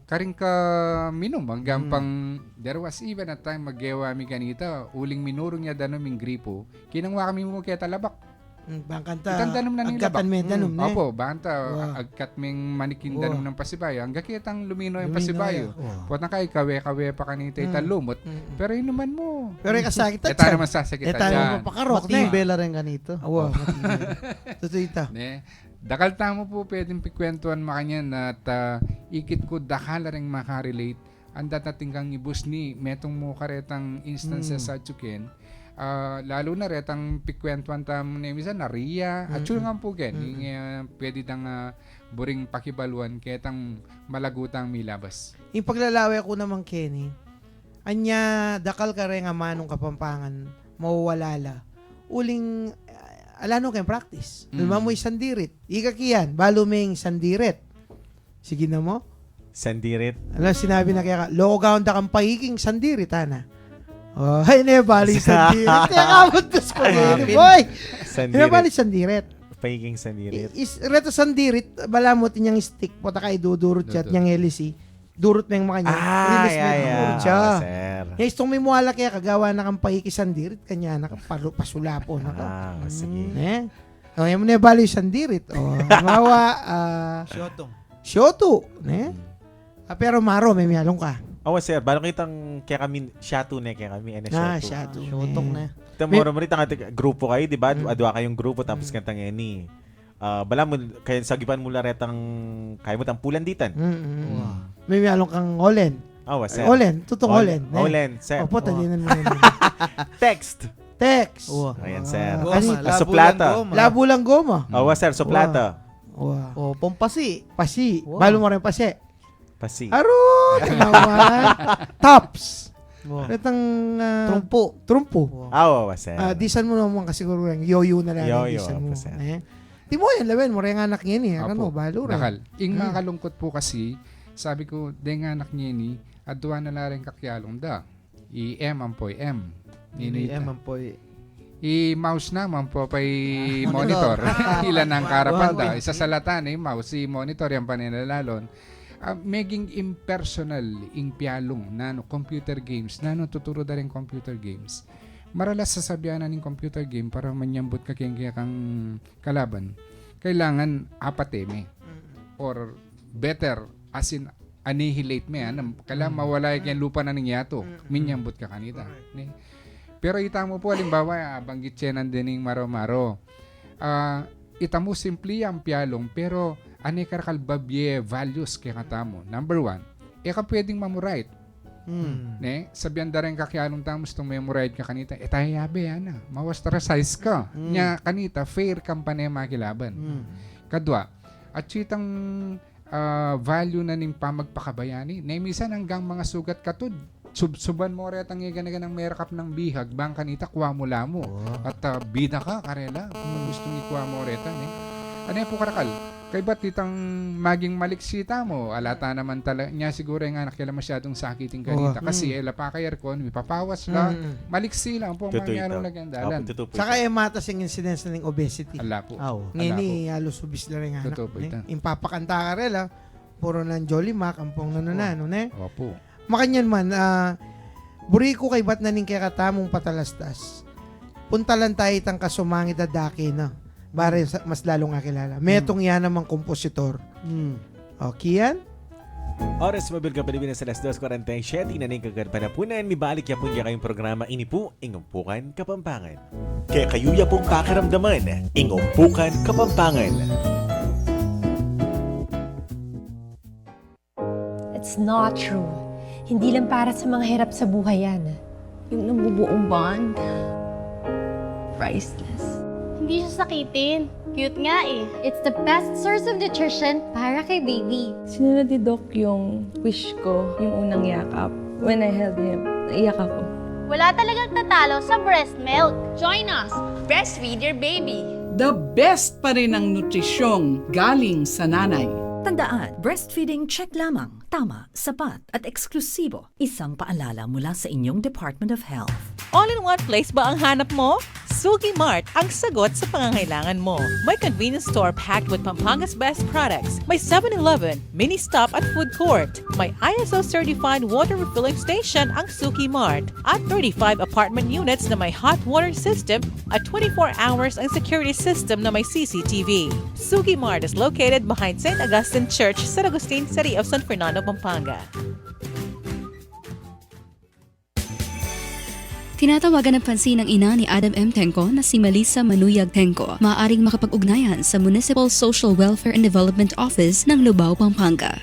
karing ka minom hanggang pang, there was even a time maggewa mi ganita, uling minurong niya danom yung gripo, kinangwa kami mo kaya talabak. Bangkanta, Itan danom na ning labak. agkatan may danom, ne? Opo, banta, agkat ming manikin danom ng pasibayo, hanggang kitang lumino yung pasibayo. Puwat na kay kawe-kawe pa kanita italumot, pero yun naman mo. Pero kasakit at Eta naman sasakitan Eta dyan. naman pakarok, ne? Matibela rin ganito. Oo, matibela. Totoo ito. Ne? Dakal tamo po pwedeng pikwentuhan makanyan at ikit ko dakal rin makarelate ang datating kang ibus ni metong mo karetang instances sa Chuken. Lalo na retang pikwentuhan tam na misa na Ria at yun nga po ken pwede tang buring pakibaluan ketang malagutang milabas. Yung paglalaway ko naman, Kenny, anya dakal ka rin nga manong Kapampangan, mawawalala. Uling, alano kayong practice. Dulma mo sandirit. Ikakiyan, balo may sandirit. Sige na mo. Sandirit. Ano sinabi na kaya ka, loko gaon da kang pahiging sandirit, ana. Oh, hay ne bali sandirit. Kamot ko sa boy. Hay bali sandirit. Pahiging sandirit. Reto sandirit, balamot niyang stick, pota kay dudurot chat niyang LC. Durot na yung makanya. Sir. Yes, itong may muwala kaya kagawa na kang pahiki sandirit, kanya nakapasulapo na ka. Sige. O, yan mo na bali sandirit. O, mawa, Shoto. Pero maro, may miyalong ka. Sir, balo kitang kaya kami, Shato na kaya kami, Shato. Shotok na. Tamoro mo rin grupo kayo, di ba? Adwa kayong grupo, tapos kantang any. Bala mo, kaya sagipan mo laretang, kaya mo tang pulanditan. May miyalong kang Olen. Sir. Olen, tutong Olen. Olen, sir. Opo, talinan mo yun. Text. Ayan, sir. Suplata. Labo lang goma. Sir, suplata. Pompasi. Pasi. Balo mo rin pasi. Pasi. Aro! Tinawan. Tops. Itang trumpo. Sir. Disan mo naman kasi siguro yung yoyo na lang. Yoyo, disan mo. sir. Di mo yan, lawen mo rin anak niya ni. Ano, balo rin. Dakal. Ing makalungkot po kasi, sabi ko, deng anak niya ni, adwa na lang kakyalong da. I-M ampoy M. I-M ampoy. I-mouse naman po pay monitor. Ilan ang karapan da. Isa sa latan, mouse, i-monitor yung panilalalon. Maging impersonal ing pialong nano computer games nano tuturo da rin computer games maralas sasabihan na ning computer game para manyambot ka kaya kang kalaban kailangan apateme or better as in annihilate me kailangan mawala yung lupa na ningyato minyambot ka kanita pero itamo po halimbawa banggit siya nandining maro-maro itamo simple ang pialong pero ane karakal babye values kaya katamo. Number 1, ka pwedeng mamurite. Ne? Sabihan da rin kakyalong tamos itong memorite ka kanita. Tayabe yan mawastara size ka. Nya kanita, fair kampanya makilaban. Kadwa, at sitang value na ning pamagpakabayani. Nemisan hanggang mga sugat katud. Subsuban mo rin ang ng merakap ng bihag. Bang kanita, kuha mo lamo. At bida ka, karela. Gusto ni kuha mo rin. Ano po karakal? Kay ba't itang maging maliksita mo? Alata naman talaga niya siguro yung anak kaya masyadong sakiting ganita. Kasi pa kay aircon, may papawas ka. Maliksi lang po ang mangyarong nagandalan. Saka matas yung incidence na ng obesity. Ala po. Ngini, halos ubis na rin anak. Impapakanta ka rin puro ng Jolly Mac, ang pong nananano. Opo. Makanyan man, buri ko kay ba't naning kaya katamong patalastas. Puntalan tayo itang kasumangit adaki na. Bare mas lalong kakilala. Metong yan namang kompositor. Kian? Oras mobil ka Pilipinas alas 2:47 na ning kagarbanapunan. Mibalik ya po niya kayong programa Inipo, Ingumpukan, Kapampangan. Kaya kayo ya pong pakiramdaman, Ingumpukan, Kapampangan. It's not true. Hindi lang para sa mga hirap sa buhay yan. Yung nabubuong bond, priceless. Hindi siya sakitin. Cute nga eh. It's the best source of nutrition para kay baby. Sinunod ni Doc yung wish ko, yung unang yakap. When I held him, naiyak ako. Wala talagang tatalo sa breast milk. Join us. Breastfeed your baby. The best pa rin ang nutrisyong galing sa nanay. Tandaan, breastfeeding check lamang. Tama, sapat at eksklusibo. Isang paalala mula sa inyong Department of Health. All-in-one place ba ang hanap mo? Suki Mart ang sagot sa pangangailangan mo. May convenience store packed with Pampanga's best products. May 7-Eleven, mini stop at food court. May ISO certified water refilling station ang Suki Mart. At 35 apartment units na may hot water system at 24 hours ang security system na may CCTV. Suki Mart is located behind St. Augustine Church, San Agustin, City of San Fernando, Pampanga. Tinatawagan ng pansin ng ina ni Adam M. Tenco na si Melissa Manuyag Tenco. Maaaring makapag-ugnayan sa Municipal Social Welfare and Development Office ng Lubao, Pampanga.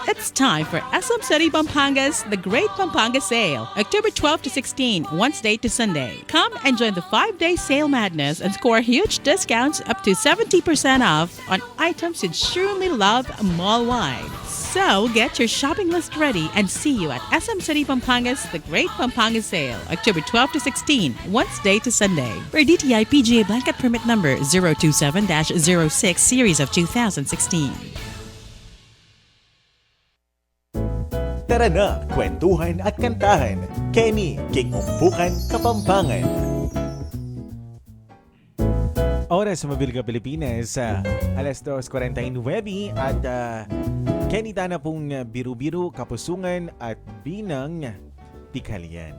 It's time for SM City Pampanga's The Great Pampanga Sale, October 12 to 16, Wednesday to Sunday. Come and join the 5-day sale madness and score huge discounts up to 70% off on items you surely love mall-wide. So get your shopping list ready and see you at SM City Pampanga's The Great Pampanga Sale, October 12 to 16, Wednesday to Sunday. For DTI PGA Blanket Permit Number 027-06 Series of 2016. Tara na, kwentuhan at kantahan. Kenny, King Umpukan, Kapampangan. Oras sa Mabilga, Pilipinas, alas 2:49 at Kenny Tana pong biru-biru, kapusungan at binang pikalian.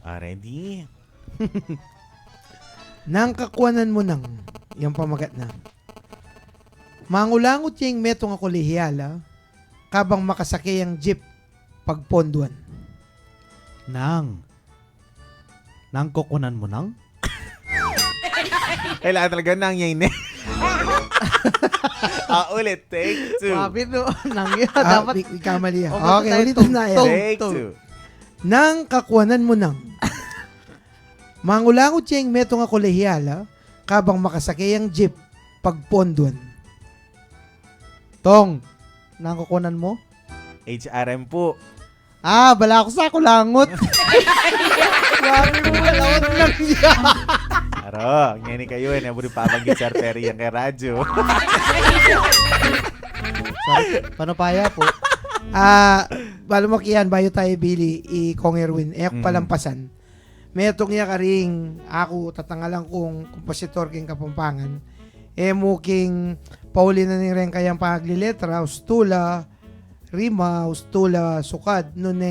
Ready? Nang kakuanan mo nang, yung pamagat na. Mangulangot yung metong ako lihiala, kabang makasakay ang jeep pagponduan. Nang kukunan mo nang? Kailangan talaga nang yain eh. Ulit, take 2. Mabit no, nang yun. Dapat ikamali yan. Oh, Okay, ulitin na yan. Take 2. Nang kakuanan mo nang. Mangulangot yung metong ako lihiala, kabang makasakay ang jeep pagponduan. Tong, nang kukunan mo? HRM po. Bala ako sa kulangot. Grabe mo, malawat lang yan. Aro, ngayon kayo eh. Naburi pa banggit sa artery yung kay radyo. Sorry, paano paya po? Balo mo kiyan, bayo tayo Billy, Kong Erwin, ako palampasan. May itong iya ka ring, ako tatangalang kong kompositor king Kapampangan. Mo king pauli na ni rin kayang pagliletra, ustula, rima, ustula, sukad, nun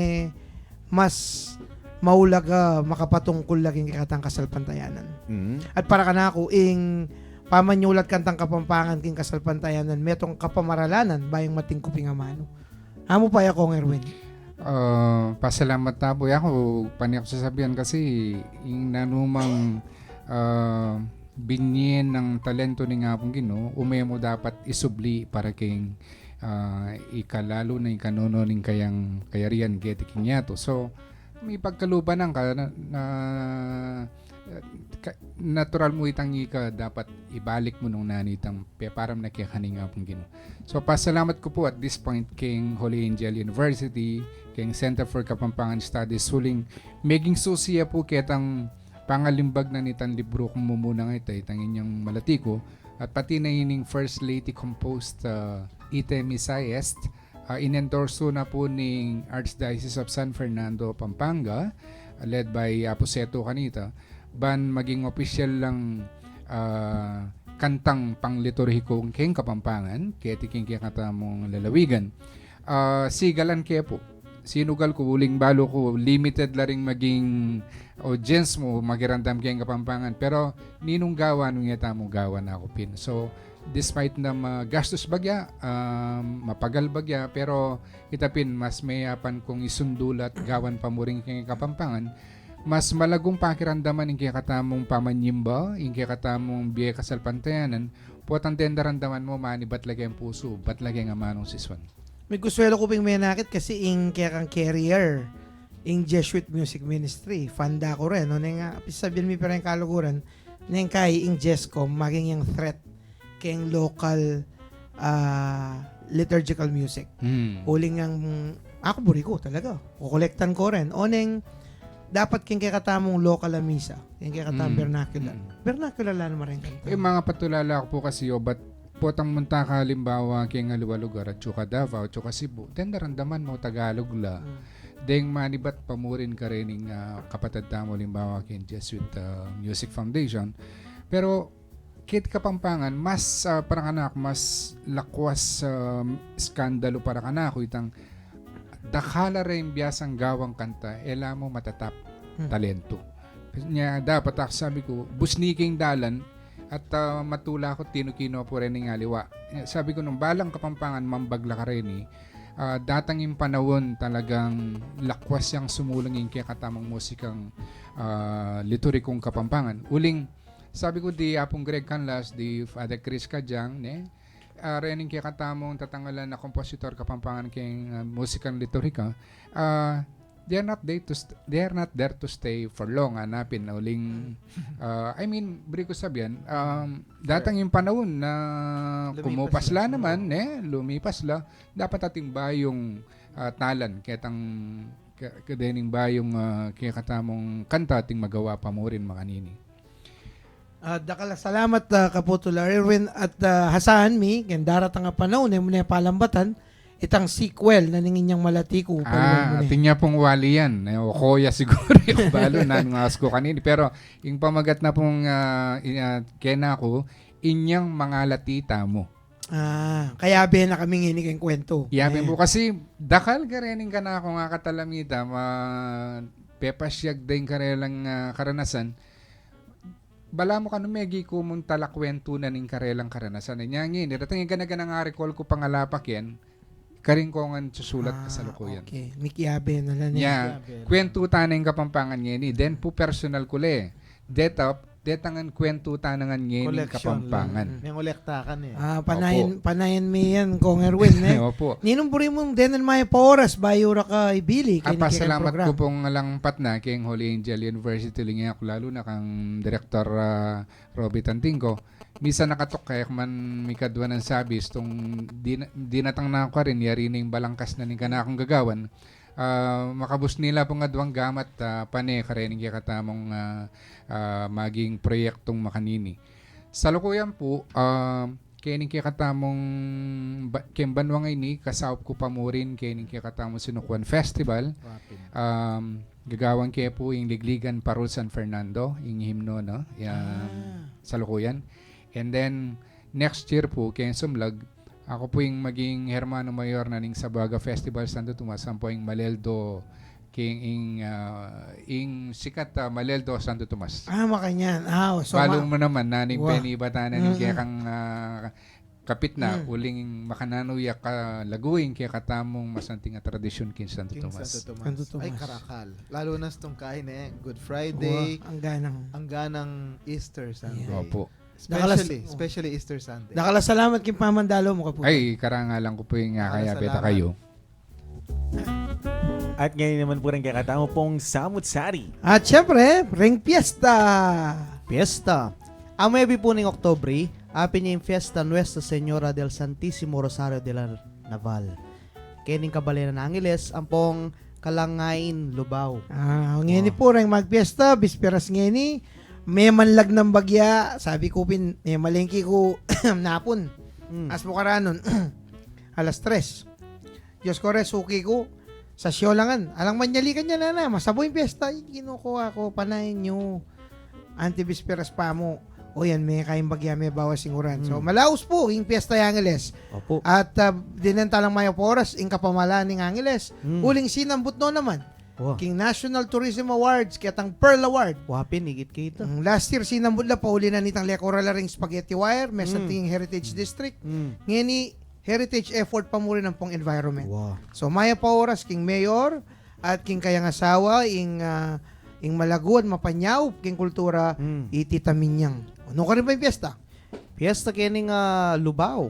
mas maulaga makapatungkol laging katang kasalpantayanan. At para ka na ako, pamanyulat kantang Kapampangan king kasalpantayanan, metong kapamaralanan, bayang matingkuping amano. Amo pa akong Erwin. Pasalamat na po ako. Paniyak sasabihan kasi yung nanumang binyen ng talento ni nga pong Ginoo, mo dapat isubli para king ikalalo na ikanono ning kayang kayarian geti king yato. So may pagkaluban ng natural mo itang ika dapat ibalik mo nung nanitang param na kikaning nga pong Ginoo. So pasalamat ko po at this point king Holy Angel University, king Center for Kapampangan Studies suling maging susiya po ketang pangalimbag na nitan libro kung mumuna nga itang inyong malatiko at pati na ining First Lady composed ite Misayest inendorso na po ning Archdiocese of San Fernando, Pampanga led by Aposeto kanita ban maging official lang kantang pangliturhiko king Kapampangan kaya tiking kaya katamong lalawigan sigalan kaya po sinugal ko, uling balo ko, limited laring maging audience mo, magirandam kayong Kapampangan. Pero, ninong gawa, nung yata mo gawa na ako pin. So, despite na gastos bagya, mapagal bagya, pero itapin, mas mayapan kong isundulat gawan pa mo rin kayong Kapampangan, mas malagong pakiramdaman yung kaya katamong pamanyimba, yung kaya katamong biye kasalpantayanan, puwat ang dendarandaman mo, mani ba't lagay ang puso, ba't lagay ang amanong siswan. May kuswelo ko ping may nakit kasi kaya kang carrier Jesuit Music Ministry. Fanda ko rin. No? Nga, sabihin mi parang kaluguran nang kay Jescom maging yung threat kayong local liturgical music. Huling ang ako buri ko talaga. Kukolektan ko rin. O neng dapat king katamong local a misa. King katamong vernacular. Vernacular lang naman rin kanta. Mga patulala ko po kasi ba't potang munta ka halimbawa king lugar at tsuka Davao, tsuka Cebu, then narandaman mo Tagalog la. Deng manibat pamurin ka rin ng kapatid tamo halimbawa king Jesuit Music Foundation. Pero kit Kapampangan, mas parang anak, mas lakwas skandalo para kanako itang dakhala rin biyasang gawang kanta, ela mo matatap talento. Nya dapat ako sabi ko, busniking dalan at matula ko tinukino po rin ng aliwa. Sabi ko nung balang Kapampangan mambagla ka rin datang yung panahon talagang lakwas yung sumulangin kaya katamang musikang liturikong Kapampangan. Uling sabi ko di Apong Greg Canlas, di Father Chris Kajang, rening kaya katamong tatangalan na kompositor Kapampangan kayong musikang liturika, they are not there to stay for long. Hanapin na uling, beri ko sabihan, datang yung panahon na kumupas la naman, lumipas la, dapat ating bayong talan, ketang kadening bayong kaya katamong kanta ating magawa pa mo rin makanini. Dakala salamat Kaputula Erwin at hasahan mi ken daratang nga panahon na palambatan itang sequel na ningin niyang malatiko. Tinya pong wali yan. O koya siguro yung balo na ng asko kanini. Pero yung pamagat na pong kena ko, inyang mga latita mo. Kaya ben na kaming hinig yung kwento. Yabe mo kasi dakal ka rin ka na ako nga katalamita pepasyag din ka rin lang karanasan. Bala mo kanu megi ko mong talakwento na ning karelang karanasan. Nyangin, datang yung ganagan ang recall ko pangalapak yan, karing ko nga susulat ka sa lukuyan. Okay, mikiabe na lang. Kwento tanang Kapampangan ngeni, then po personal ko le. Detangan kwento tanangan ngeni Kapampangan. May ngolektakan Panayin mi yan, Kong Erwin. Opo. Ninong puri mong denan may pa-oras, bayura ka ibili. Pasalamat ko pong langpat na kayong Holy Angel University lingi ako lalo na kang Director Robbie Tantingko. Misa nakatok kaya man may kadwa ng sabis tong di natang na ako rin yari na yung balangkas na ning kanakong gagawan. Makabus nila pong adwang gamat pane karening kaya katamong maging proyektong makanini. Sa lukuyan po, kaya kaya katamong Kembanwang ini, kasawap ko pa mo rin kaya kaya katamong Sinukuan Festival. Gagawang kaya po yung Ligligan Parol San Fernando, yung himno, no? Sa lukuyan. And then, next year po, kaya sumlag, ako po yung maging Hermano Mayor na ning Sabuaga Festival Santo Tomas, ang po yung Maleldo king sikat Maleldo Santo Tomas. Makanyan. So follow mo naman naning Penny Batanan ning kaya kang kapit na uling makananuya ka laguin kaya katamong masanting tradisyon kin Santo Tomas. Ay karakal. Lalo na sa kain Good Friday, ang ganang Easter Sunday. Opo. Especially Easter Sunday. Nakala salamat king pamandalo mo Kaputula. Ay karangalan ko po yung kaya beta kayo. At ngayon naman po rin kakatamo pong Samut-Sari. At syempre, ring Fiesta. Ang maybe po ng Oktobre, apin niya yung Fiesta Nuestra Señora del Santísimo Rosario de la Naval. Kening Kabalena ng Angeles, ang pong Kalangain, Lubao. Ngayon po rin magpiesta, bisperas ngayon may manlag ng bagya, sabi ko may malengki ko napon. As mo karanon, alas 3. Diyos ko rin, suki ko, sa syolangan. Alang manyalikan niya na masaboy yung piyesta, kinukuha ko, panayin nyo. Antibisperas pa mo. O yan, may kain bagya, may bawas singuran. So, malaos po, yung piyesta yung Angeles. Opo. At dinantalang mayo poras, yung kapamalaan ng Angeles. Uling sinambut no naman. King National Tourism Awards, kitang Pearl Award. Wapin, igit kita. Last year, sinambut la, pauli na nitang Lecorala ring Spaghetti Wire, may santing Heritage District. Ngayon heritage effort pa mo rin ang pong environment. So, maya pa oras, king mayor, at king kayang asawa, ing malaguan, mapanyaw, king kultura, ititaminyang. Ano ka rin ba yung fiesta? Fiesta kining Lubao.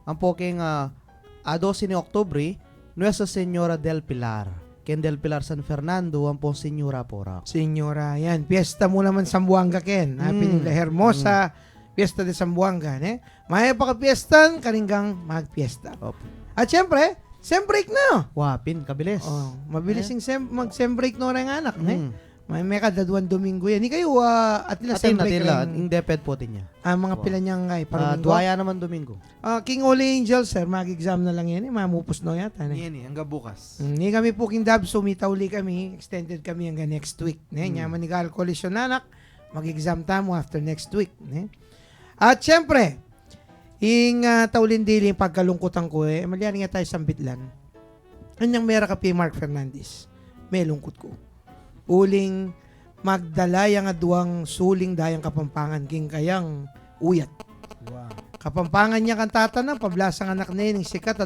Ang po king 12 ni Oktubre, Nuestra Señora del Pilar. Ken del Pilar San Fernando, ang po Señora Porac. Señora, yan. Fiesta mo naman Sambuanga, Ken. Pinila Hermosa, Fiesta de Sambuanga, Maya pa ka-fiestan, kaninggang mag-fiesta. At syempre, Sem break na. Wapin, kabilis. Mabilis yung mag-sem break no rin anak. May kadaduan Domingo yan. Hindi kayo at nila sem break rin. Indeped po din niya. Mga pila niyang Domingo. Duwaya naman Domingo. King Holy Angel, sir, mag-exam na lang yan. Mamupos no yata. Yan hanggang bukas. Hindi kami po King Dab, sumitauli kami. Extended kami hanggang next week. Nyaman ni Gal Coalition nanak. Mag-exam tamo after next week. At syempre, taulin dili yung pagkalungkutan ko malyan nga tayo sambitlan. Anyang mera ka Mark Fernandez. May lungkot ko. Uling magdalaya nga duwang suling dayang Kapampangan king kayang uyat. Wow. Kapampangan niya kan tatana pablasang anak na yung sikat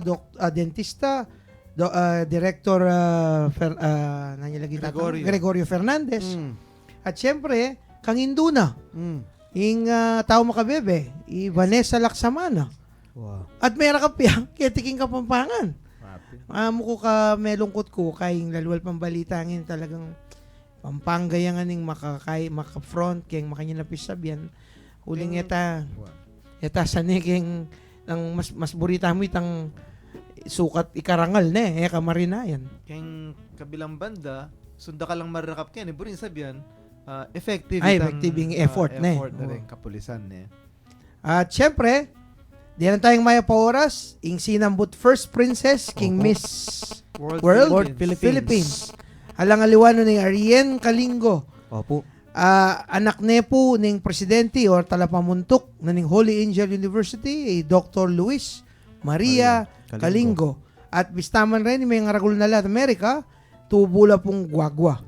dentista director Gregorio Fernandez. At syempre kang Induna. Tao makabebe Vanessa Laksamana. Wow. At may rakapya ketiking Kapampangan. Muko ka may lungkot ko kayong lalwal pambalita ngin talagang Pampanga yang aning maka-front keng makanya napis sabyan. Huling eta saniking ng mas burita mo itang sukat ikarangal ne kamarinayan. Keng kabilang banda, sunda ka lang marakap ken burin sabyan, effective yung effort ne. Effort na rin kapulisan ne. At syempre, diyan tayong maya pa oras, ing sinambut first princess king Miss World Philippines. Alang aliwano ni Arien Kalingo. Opo. Anak nepo ning presidente or talapamuntok na ning Holy Angel University, Dr. Luis Maria Kalingo. At bistaman rin may ngaragul na Latin America, tubula pong guagwa.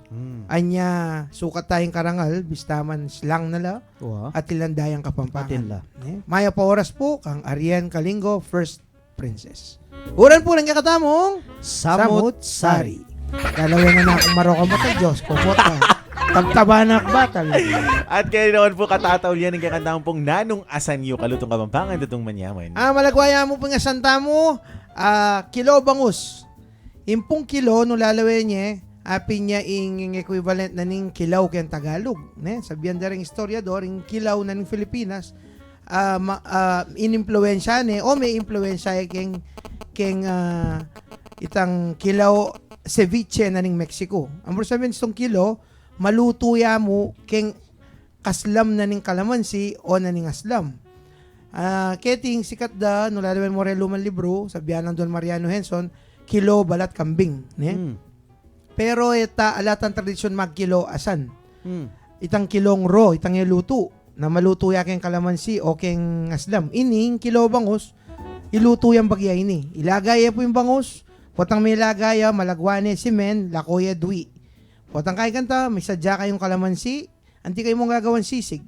Anya sukat tayong karangal, bistaman slang nala, at ilandayang Kapampangan. Maya pa oras po, kang Arien Kalingo, first princess. Uran po lang kakatamong Samut Sari. Dalawin na akong maroka mata, Diyos ko po ka. Tabtabanak batal. At kaya naman po katataw yan ng kakandang pong nanong asanyo kalutong Kapampangan datong manyaman. Malagwaya mo pong asanta mo, kilo bangus. Impong kilo, no lalawin niya, api niya ing equivalent na ning kilaw kayang Tagalog. Sabihan na rin historiador, ing kilaw na ning Filipinas, in-influensya may influensya keng itang kilaw ceviche na ning Mexico. Ang sabihin itong kilo, maluto ya mo keng kaslam na ning kalamansi o na ning aslam. Keting sikat da, nulalaman mo rin lumang libro, sabihan ng Don Mariano Henson, kilo balat kambing. Pero alatan tradisyon magkilo asan. Itang kilong ro, itang iluto, na maluto ya keng kalamansi o keng aslam. Ining kilo bangus, iluto yung bagya ini. Ilagay po yung bangus, potang may lagaya, malagwane, simen, lakoya, dwi. Potang kay kanta, may sadya kayong kalamansi, anti kayo mong gagawan sisig.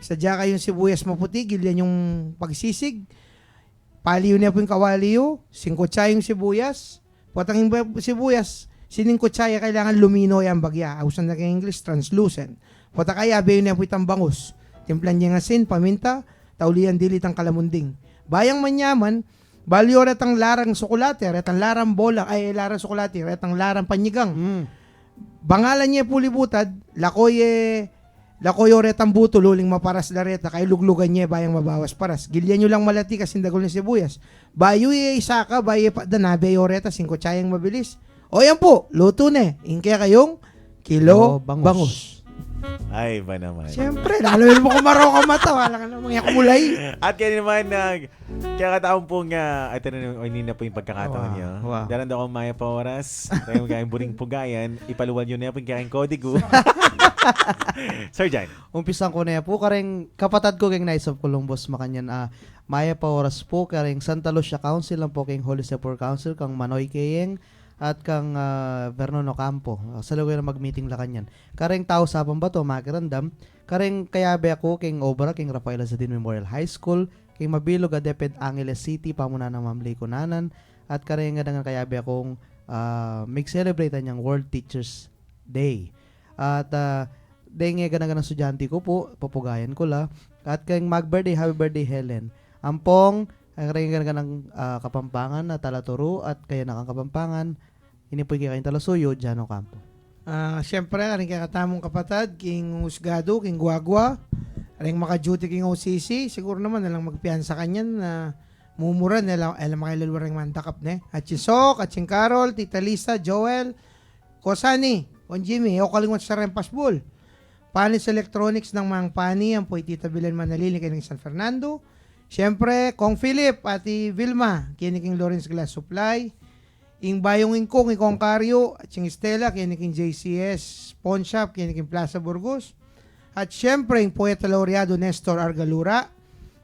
Sadya kayong sibuyas maputi, gilyan yung pagsisig. Paliyo niya po yung kawaliyo, 5 tsayong sibuyas. Potang yung sibuyas, 5 tsaya kailangan lumino yung bagya. Ausan na kay English, translucent. Potang kaya, bayo niya po itang bangus. Timplan niya ng asin, paminta, taulian dilit ang kalamunding. Bayang manyaman, balyo retang larang sokolate, retang larang bola, larang sokolate, retang larang panyigang. Bangalan niya pulibutad, lakoye retang buto, luling maparas la reta, kay luglugan niya bayang mabawas paras. Gilyan nyo lang malati kasi dagol ni sibuyas. Bayo isaka, bayo pa danabe reta, 5 tsayang mabilis. O yan po, luto ne, ingkaya kayong kilo bangus. Ay, ba naman. Siyempre, lalo mo kumaroka mata. Wala ka namang yakulay. At kaya naman, kaya kataon pong, ito na po yung pagkakataon niyo. Daran daw akong maya pa oras. Tayo magkain buring pugayan. Ipaluwan yun na po yung kakain kodigo. Sir Jan. Umpisan ko na po. Kareng kapatad ko keng Knights of Columbus makanyan. Maya pa oras po. Kareng Santa Lucia Council lang po keng Holy Sepulchre Council. Kang Manoy Kayeng. At kang Vernon Ocampo. Sa lugar na mag-meeting la kanyan. Kareng tao sa Pambato, makirandam. Kareng kayabe ako king Obra, king Rafael Azadin Memorial High School, king Mabilog Adeped Angeles City, pamuna ng Mamlay Kunanan. At kareng nga kayabe akong mag-celebrate niyang World Teachers Day. At dahil nga ganang estudyante ko po, papugayan ko la. At kang mag-birthday, happy birthday Helen. Ampong, ang karang ganang Kapampangan na talaturo at kaya nakang Kapampangan, inipoy kaya kayong talasuyo, Jano Campo. Siyempre, rin kakatamong kapatad, king Husgado, king Guagua, rin maka-duty king OCC, siguro naman nalang magpiyan sa kanyan na Mumura nila makailalwa rin mandakap ne. At si Sok, at si Carol, Tita Lisa, Joel, Kosani, on Jimmy, o kalingon sa Rempasbul. Panis Electronics ng Mang Pani, ang po Tita Bilan Manalili kay ng San Fernando. Siyempre, Kong Philip, Ati Vilma, kiniking Lawrence Glass Supply. Ing Bayong Ingkong, Ikong Karyo, at sing Estela, kiniking JCS Pawn Shop, kiniking Plaza Burgos. At siyempre, yung Poeta Laureado Nestor Argalura,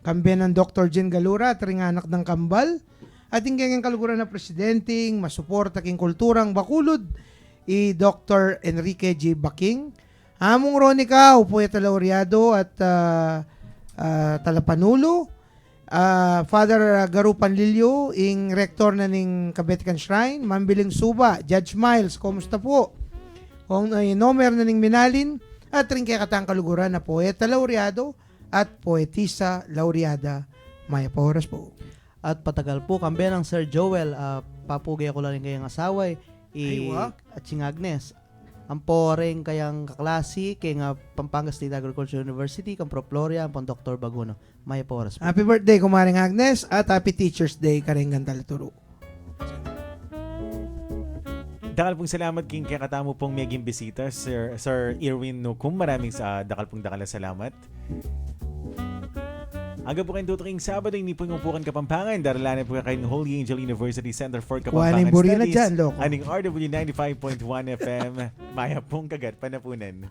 kambiyan ng Dr. Jen Galura, at ring anak ng Kambal. At yung kanyang kaluguran na presidenting, masuporta king kulturang Bakulod, Dr. Enrique G. Baking. Among Ronica, Poeta Laureado at Talapanulo. Father Garupan Lilio, ing rektor na ning Kabetikan Shrine. Mambiling Suba, Judge Miles, kumusta po? Kung nomer na ning Minalin, at rin kay katang kaluguran na Poeta Laureado at Poetisa Laureada Maya Porras po. At patagal po, kambiyan ng Sir Joel, papugay ako lang kayang asaway, at si Agnes. Ang po rin kayang kaklase, kay nga Pampanga State Agricultural University, kang Pro Floria, ang Dr. Baguno. Maya Porras po. Happy birthday, kumaring Agnes, at Happy Teacher's Day, karing Gantalaturo. Dakal pong salamat king kakatamo pong meging bisita, Sir Irwin Nukum. Maraming dakal na salamat. Hanggang po kayong tutuking Sabado, hindi po yung Umpukan Kapampangan. Daralanan po kayo ng Holy Angel University Center for Kapampangan Studies. Aning RW 95.1 FM. Maya pong kagat panapunan.